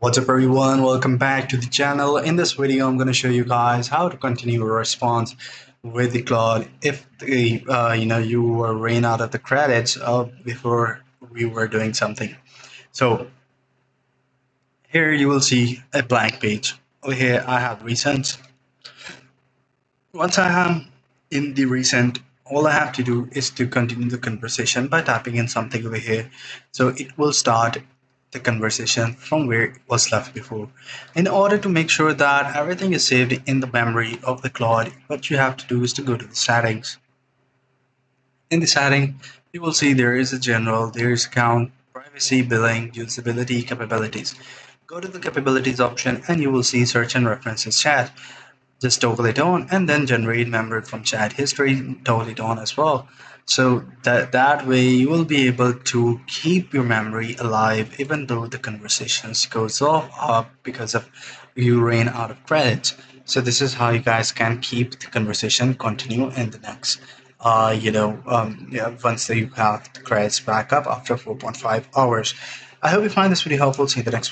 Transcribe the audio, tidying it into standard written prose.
What's up everyone, welcome back to the channel. In this video I'm going to show you guys how to continue a response with the Claude if you were ran out of the credits before we were doing something. So here you will see a blank page. Over here I have recent. Once I am in the recent, all I have to do is to continue the conversation by typing in something over here. So it will start the conversation from where it was left before. In order to make sure that everything is saved in the memory of the Claude, what you have to do is to go to the settings. In the setting, you will see there is a general, there is account, privacy, billing, usability, capabilities. Go to the capabilities option and you will see search and references chat. Just toggle it on and then generate memory from chat history, toggle it on as well. So that way you will be able to keep your memory alive even though the conversations goes off because of you ran out of credits. So this is how you guys can keep the conversation continue in the next once you have the credits back up after 4.5 hours. I hope you find this video helpful. See you in the next